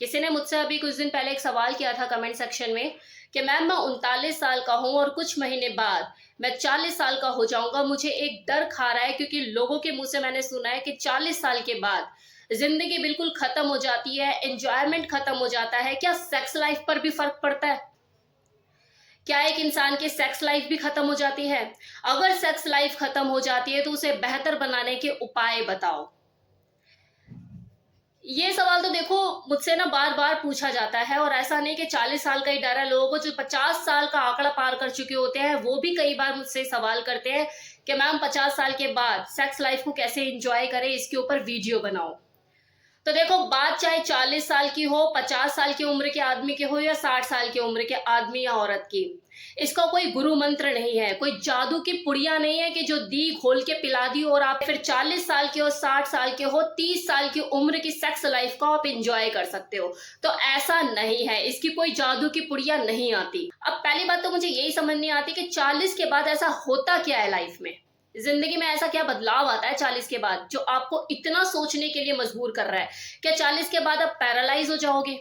किसी ने मुझसे अभी कुछ दिन पहले एक सवाल किया था कमेंट सेक्शन में कि मैम मैं 39 साल का हूं और कुछ महीने बाद मैं 40 साल का हो जाऊंगा। मुझे एक डर खा रहा है क्योंकि लोगों के मुंह से मैंने सुना है कि 40 साल के बाद जिंदगी बिल्कुल खत्म हो जाती है, एंजॉयमेंट खत्म हो जाता है। क्या सेक्स लाइफ पर भी फर्क पड़ता है? क्या एक इंसान की सेक्स लाइफ भी खत्म हो जाती है? अगर सेक्स लाइफ खत्म हो जाती है तो उसे बेहतर बनाने के उपाय बताओ। ये सवाल तो देखो मुझसे ना बार बार पूछा जाता है, और ऐसा नहीं कि 40 साल का ही डर है। लोगों को जो 50 साल का आंकड़ा पार कर चुके होते हैं वो भी कई बार मुझसे सवाल करते हैं कि मैम 50 साल के बाद सेक्स लाइफ को कैसे एंजॉय करें, इसके ऊपर वीडियो बनाओ। तो देखो, बात चाहे 40 साल की हो, 50 साल की उम्र के आदमी की हो, या 60 साल की उम्र के आदमी या औरत की, इसका कोई गुरु मंत्र नहीं है, कोई जादू की पुड़िया नहीं है कि जो दी घोल के पिला दी और आप फिर 40 साल के हो, 60 साल के हो, 30 साल की उम्र की सेक्स लाइफ को आप इंजॉय कर सकते हो। तो ऐसा नहीं है, इसकी कोई जादू की पुड़िया नहीं आती। अब पहली बात तो मुझे यही समझ नहीं आती कि 40 के बाद ऐसा होता क्या है लाइफ में, जिंदगी में ऐसा क्या बदलाव आता है 40 के बाद जो आपको इतना सोचने के लिए मजबूर कर रहा है। क्या 40 के बाद आप पैरालाइज हो जाओगे,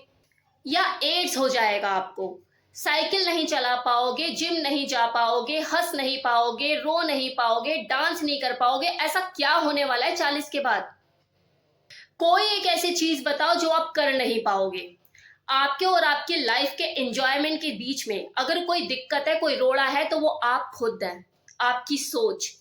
या एड्स हो जाएगा आपको, साइकिल नहीं चला पाओगे, जिम नहीं जा पाओगे, हंस नहीं पाओगे, रो नहीं पाओगे, डांस नहीं कर पाओगे? ऐसा क्या होने वाला है 40 के बाद? कोई एक ऐसी चीज बताओ जो आप कर नहीं पाओगे। आपके और आपकी लाइफ के एंजॉयमेंट के बीच में अगर कोई दिक्कत है, कोई रोड़ा है, तो वो आप खुद है, आपकी सोच।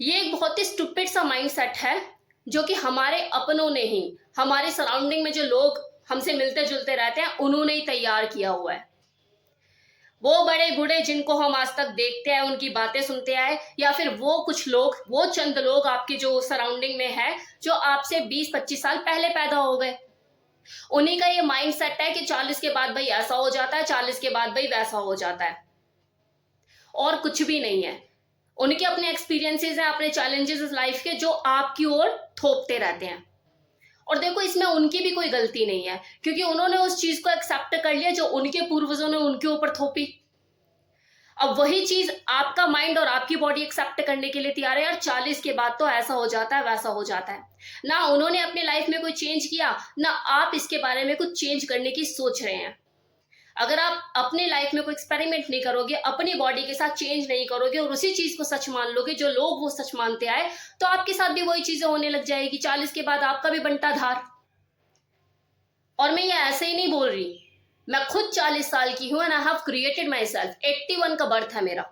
ये एक बहुत ही स्टूपिड सा माइंडसेट है जो कि हमारे अपनों ने ही, हमारे सराउंडिंग में जो लोग हमसे मिलते जुलते रहते हैं, उन्होंने ही तैयार किया हुआ है। वो बड़े बूढ़े जिनको हम आज तक देखते हैं, उनकी बातें सुनते आए, या फिर वो कुछ लोग, वो चंद लोग आपके जो सराउंडिंग में है जो आपसे 20-25 साल पहले पैदा हो गए, उन्हीं का ये माइंडसेट है कि 40 के बाद भाई ऐसा हो जाता है, 40 के बाद भाई वैसा हो जाता है, और कुछ भी नहीं है। उनके अपने एक्सपीरियंसेस हैं, अपने चैलेंजेस लाइफ के, जो आपकी ओर थोपते रहते हैं। और देखो, इसमें उनकी भी कोई गलती नहीं है क्योंकि उन्होंने उस चीज को एक्सेप्ट कर लिया जो उनके पूर्वजों ने उनके ऊपर थोपी। अब वही चीज आपका माइंड और आपकी बॉडी एक्सेप्ट करने के लिए तैयार है। यार 40 के बाद तो ऐसा हो जाता है, वैसा हो जाता है। ना उन्होंने अपनी लाइफ में कोई चेंज किया, ना आप इसके बारे में कुछ चेंज करने की सोच रहे हैं। अगर आप अपनी लाइफ में कोई एक्सपेरिमेंट नहीं करोगे, अपनी बॉडी के साथ चेंज नहीं करोगे और उसी चीज को सच मान लोगे जो लोग वो सच मानते आए, तो आपके साथ भी वही चीजें होने लग जाएगी। 40 के बाद आपका भी बंटा धार। और मैं ये ऐसे ही नहीं बोल रही, मैं खुद 40 साल की हूं and I have created my self. 81 का बर्थ है मेरा,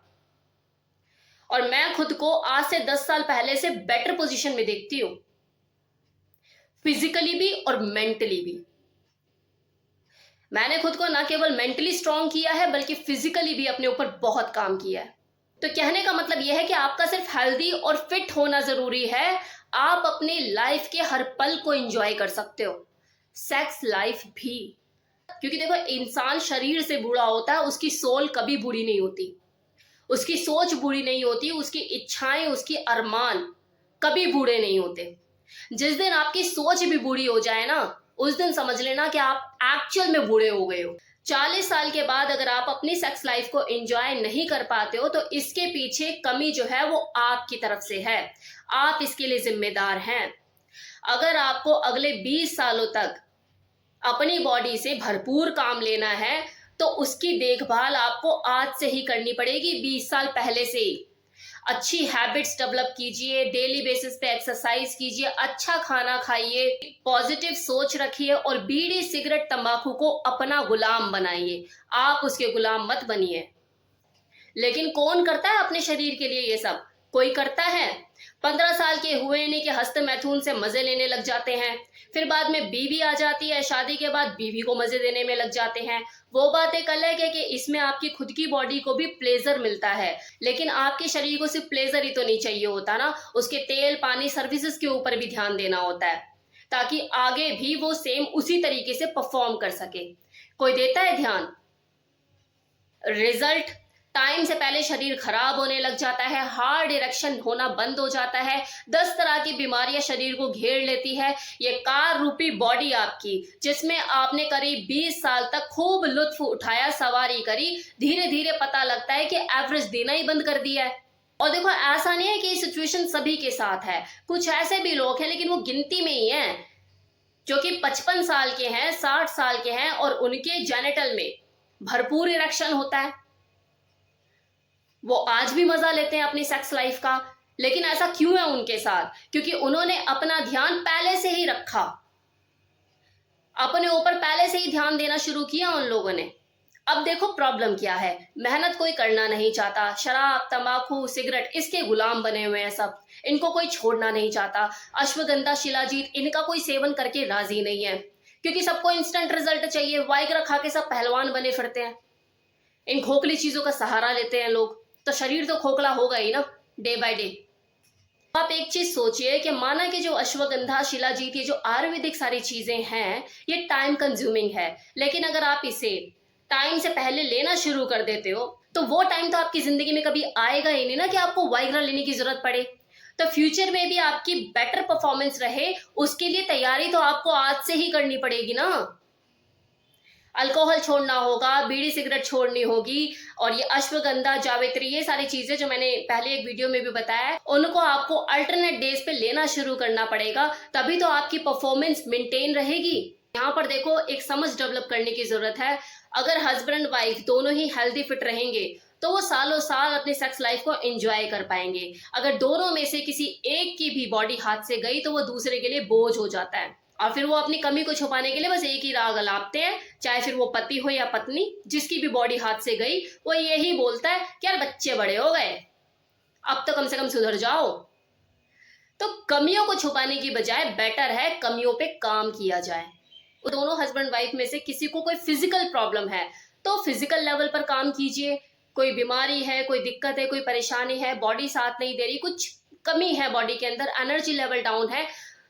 और मैं खुद को आज से 10 साल पहले से बेटर पोजीशन में देखती हूँ, फिजिकली भी और मेंटली भी। मैंने खुद को ना केवल मेंटली स्ट्रांग किया है बल्कि फिजिकली भी अपने ऊपर बहुत काम किया है। तो कहने का मतलब यह है कि आपका सिर्फ हेल्दी और फिट होना जरूरी है, आप अपनी लाइफ के हर पल को एंजॉय कर सकते हो, सेक्स लाइफ भी। क्योंकि देखो, इंसान शरीर से बूढ़ा होता है, उसकी सोल कभी बूढ़ी नहीं होती, उसकी सोच बूढ़ी नहीं होती, उसकी इच्छाएं, उसकी अरमान कभी बूढ़े नहीं होते। जिस दिन आपकी सोच भी बूढ़ी हो जाए ना, उस दिन समझ लेना कि आप एक्चुअल में बूढ़े हो गए हो। 40 साल के बाद अगर आप अपनी सेक्स लाइफ को एंजॉय नहीं कर पाते हो तो इसके पीछे कमी जो है वो आपकी तरफ से है, आप इसके लिए जिम्मेदार हैं। अगर आपको अगले 20 सालों तक अपनी बॉडी से भरपूर काम लेना है तो उसकी देखभाल आपको आज से ही करनी पड़ेगी, 20 साल पहले से ही। अच्छी हैबिट्स डेवलप कीजिए, डेली बेसिस पे एक्सरसाइज कीजिए, अच्छा खाना खाइए, पॉजिटिव सोच रखिए, और बीड़ी सिगरेट तंबाकू को अपना गुलाम बनाइए, आप उसके गुलाम मत बनिए। लेकिन कौन करता है अपने शरीर के लिए ये सब? कोई करता है? 15 साल के हुए नहीं कि हस्त मैथुन से मजे लेने लग जाते हैं, फिर बाद में बीवी आ जाती है, शादी के बाद बीवी को मजे देने में लग जाते हैं। वो बात एक अलग है कि इसमें आपकी खुद की बॉडी को भी प्लेजर मिलता है, लेकिन आपके शरीर को सिर्फ प्लेजर ही तो नहीं चाहिए होता ना, उसके तेल पानी सर्विसेज के ऊपर भी ध्यान देना होता है ताकि आगे भी वो सेम उसी तरीके से परफॉर्म कर सके। कोई देता है ध्यान? रिजल्ट टाइम से पहले शरीर खराब होने लग जाता है, हार्ट इरेक्शन होना बंद हो जाता है, 10 तरह की बीमारियां शरीर को घेर लेती है। ये कार रूपी बॉडी आपकी, जिसमें आपने करीब 20 साल तक खूब लुत्फ उठाया, सवारी करी, धीरे धीरे पता लगता है कि एवरेज देना ही बंद कर दिया है। और देखो, ऐसा नहीं है कि ये सिचुएशन सभी के साथ है, कुछ ऐसे भी लोग हैं लेकिन वो गिनती में ही हैं जो कि 55 साल के हैं, 60 साल के हैं और उनके जेनिटल में भरपूर इरेक्शन होता है, वो आज भी मजा लेते हैं अपनी सेक्स लाइफ का। लेकिन ऐसा क्यों है उनके साथ? क्योंकि उन्होंने अपना ध्यान पहले से ही रखा, अपने ऊपर पहले से ही ध्यान देना शुरू किया उन लोगों ने। अब देखो प्रॉब्लम क्या है, मेहनत कोई करना नहीं चाहता, शराब तंबाकू सिगरेट इसके गुलाम बने हुए हैं सब, इनको कोई छोड़ना नहीं चाहता। अश्वगंधा शिलाजीत इनका कोई सेवन करके राजी नहीं है, क्योंकि सबको इंस्टेंट रिजल्ट चाहिए। वाइग्रा खा के सब पहलवान बने फिरते हैं, इन खोखली चीजों का सहारा लेते हैं लोग, तो शरीर तो खोखला होगा ही ना डे बाय डे। आप एक चीज सोचिए कि माना कि जो अश्वगंधा शिलाजीत ये जो आयुर्वेदिक सारी चीजें हैं ये टाइम कंज्यूमिंग है, लेकिन अगर आप इसे टाइम से पहले लेना शुरू कर देते हो तो वो टाइम तो आपकी जिंदगी में कभी आएगा ही नहीं ना कि आपको वाइग्रा लेने की जरूरत पड़े। तो फ्यूचर में भी आपकी बेटर परफॉर्मेंस रहे उसके लिए तैयारी तो आपको आज से ही करनी पड़ेगी ना। अल्कोहल छोड़ना होगा, बीड़ी सिगरेट छोड़नी होगी, और ये अश्वगंधा जावित्री ये सारी चीजें जो मैंने पहले एक वीडियो में भी बताया है उनको आपको अल्टरनेट डेज पे लेना शुरू करना पड़ेगा, तभी तो आपकी परफॉर्मेंस मेंटेन रहेगी। यहाँ पर देखो एक समझ डेवलप करने की जरूरत है। अगर हस्बैंड एंड वाइफ दोनों ही हेल्दी फिट रहेंगे तो वो सालों साल अपनी सेक्स लाइफ को एंजॉय कर पाएंगे। अगर दोनों में से किसी एक की भी बॉडी हाथ से गई तो वो दूसरे के लिए बोझ हो जाता है, और फिर वो अपनी कमी को छुपाने के लिए बस एक ही राग अलापते हैं, चाहे फिर वो पति हो या पत्नी। जिसकी भी बॉडी हाथ से गई वो यही बोलता है कि यार बच्चे बड़े हो गए, अब तो कम से कम सुधर जाओ। तो कमियों को छुपाने की बजाय बेटर है कमियों पे काम किया जाए। दोनों हस्बैंड वाइफ में से किसी को कोई फिजिकल प्रॉब्लम है तो फिजिकल लेवल पर काम कीजिए। कोई बीमारी है, कोई दिक्कत है, कोई परेशानी है, बॉडी साथ नहीं दे रही, कुछ कमी है बॉडी के अंदर, एनर्जी लेवल डाउन है,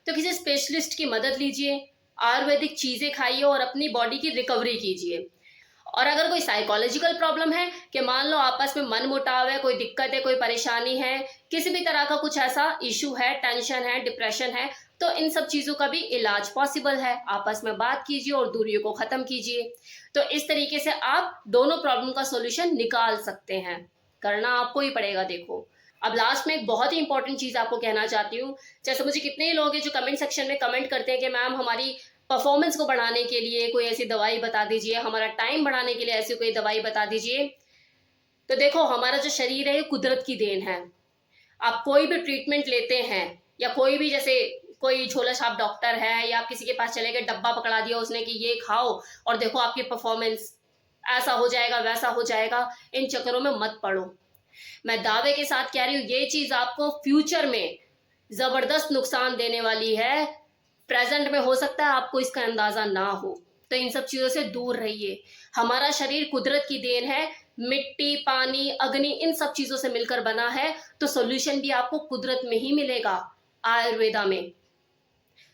तो किसी स्पेशलिस्ट की मदद लीजिए, आयुर्वेदिक चीजें खाइए और अपनी बॉडी की रिकवरी कीजिए। और अगर कोई साइकोलॉजिकल प्रॉब्लम है कि मान लो आपस में मन मुटाव है, कोई दिक्कत है, कोई परेशानी है, किसी भी तरह का कुछ ऐसा इशू है, टेंशन है, डिप्रेशन है, तो इन सब चीजों का भी इलाज पॉसिबल है। आपस में बात कीजिए और दूरियों को खत्म कीजिए। तो इस तरीके से आप दोनों प्रॉब्लम का सॉल्यूशन निकाल सकते हैं, करना आपको ही पड़ेगा। देखो अब लास्ट में एक बहुत ही इंपॉर्टेंट चीज आपको कहना चाहती हूँ। जैसे मुझे कितने ही लोग हैं जो कमेंट सेक्शन में कमेंट करते हैं कि मैम हमारी परफॉर्मेंस को बढ़ाने के लिए कोई ऐसी दवाई बता दीजिए, हमारा टाइम बढ़ाने के लिए ऐसी कोई दवाई बता दीजिए। तो देखो हमारा जो शरीर है ये कुदरत की देन है। आप कोई भी ट्रीटमेंट लेते हैं या कोई भी, जैसे कोई झोला छाप डॉक्टर है या आप किसी के पास चले गए, डब्बा पकड़ा दिया उसने कि ये खाओ और देखो आपकी परफॉर्मेंस ऐसा हो जाएगा वैसा हो जाएगा, इन चक्करों में मत पड़ो। मैं दावे के साथ कह रही हूँ ये चीज आपको फ्यूचर में जबरदस्त नुकसान देने वाली है। प्रेजेंट में हो सकता है आपको इसका अंदाजा ना हो, तो इन सब चीजों से दूर रहिए। हमारा शरीर कुदरत की देन है, मिट्टी पानी अग्नि इन सब चीजों से मिलकर बना है, तो सॉल्यूशन भी आपको कुदरत में ही मिलेगा, आयुर्वेदा में।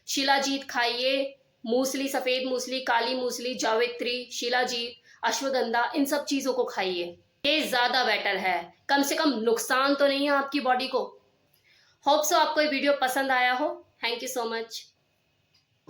शिलाजीत खाइए, मूसली, सफेद मूसली, काली मूसली, जावित्री, शिलाजीत, अश्वगंधा इन सब चीजों को खाइए, ये ज्यादा बेटर है। कम से कम नुकसान तो नहीं है आपकी बॉडी को। होप सो आपको ये वीडियो पसंद आया हो। Thank you so much.